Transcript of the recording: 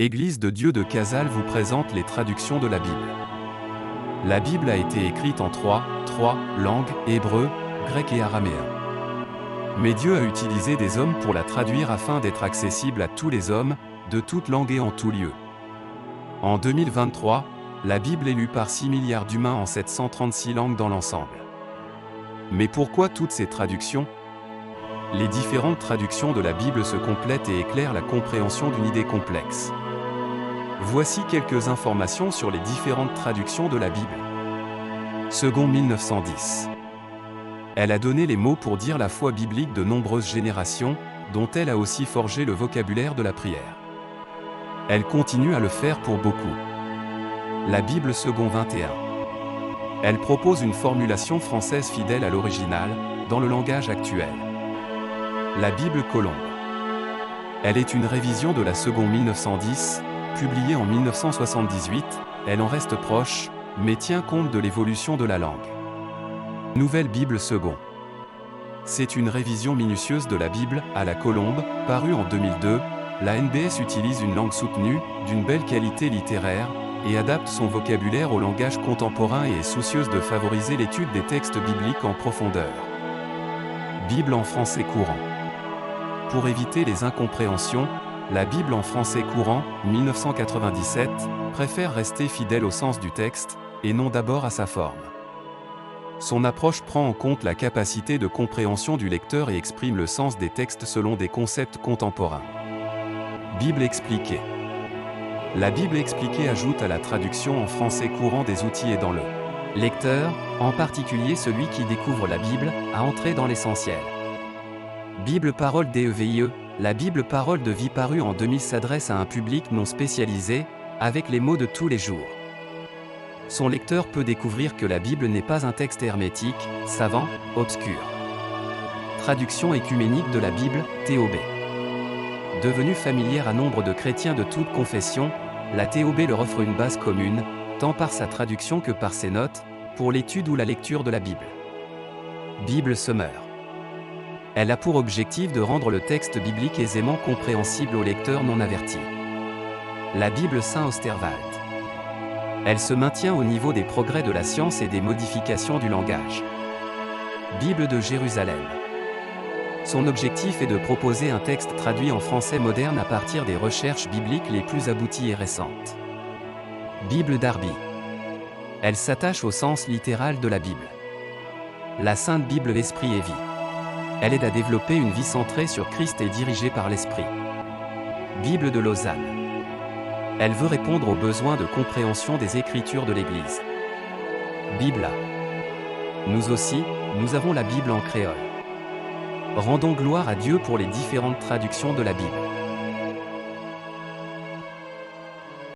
Église de Dieu de Casal vous présente les traductions de la Bible. La Bible a été écrite en trois langues, hébreu, grec et araméen. Mais Dieu a utilisé des hommes pour la traduire afin d'être accessible à tous les hommes, de toutes langues et en tout lieu. En 2023, la Bible est lue par 6 milliards d'humains en 736 langues dans l'ensemble. Mais pourquoi toutes ces traductions ? Les différentes traductions de la Bible se complètent et éclairent la compréhension d'une idée complexe. Voici quelques informations sur les différentes traductions de la Bible. Second 1910. Elle a donné les mots pour dire la foi biblique de nombreuses générations, dont elle a aussi forgé le vocabulaire de la prière. Elle continue à le faire pour beaucoup. La Bible Second 21. Elle propose une formulation française fidèle à l'original, dans le langage actuel. La Bible Colombe. Elle est une révision de la Seconde 1910, publiée en 1978, elle en reste proche, mais tient compte de l'évolution de la langue. Nouvelle Bible Second. C'est une révision minutieuse de la Bible, à la Colombe, parue en 2002, la NBS utilise une langue soutenue, d'une belle qualité littéraire, et adapte son vocabulaire au langage contemporain et est soucieuse de favoriser l'étude des textes bibliques en profondeur. Bible en français courant. Pour éviter les incompréhensions, la Bible en français courant, 1997, préfère rester fidèle au sens du texte, et non d'abord à sa forme. Son approche prend en compte la capacité de compréhension du lecteur et exprime le sens des textes selon des concepts contemporains. Bible expliquée. La Bible expliquée ajoute à la traduction en français courant des outils aidant le lecteur, en particulier celui qui découvre la Bible, à entrer dans l'essentiel. Bible Parole DEVIE, la Bible Parole de vie parue en 2000 s'adresse à un public non spécialisé, avec les mots de tous les jours. Son lecteur peut découvrir que la Bible n'est pas un texte hermétique, savant, obscur. Traduction écuménique de la Bible, TOB. Devenue familière à nombre de chrétiens de toutes confessions, la TOB leur offre une base commune, tant par sa traduction que par ses notes, pour l'étude ou la lecture de la Bible. Bible Summer. Elle a pour objectif de rendre le texte biblique aisément compréhensible aux lecteurs non avertis. La Bible Saint Osterwald. Elle se maintient au niveau des progrès de la science et des modifications du langage. Bible de Jérusalem. Son objectif est de proposer un texte traduit en français moderne à partir des recherches bibliques les plus abouties et récentes. Bible Darby. Elle s'attache au sens littéral de la Bible. La Sainte Bible Esprit et Vie. Elle aide à développer une vie centrée sur Christ et dirigée par l'Esprit. Bible de Lausanne. Elle veut répondre aux besoins de compréhension des Écritures de l'Église. Bibla. Nous aussi, nous avons la Bible en créole. Rendons gloire à Dieu pour les différentes traductions de la Bible.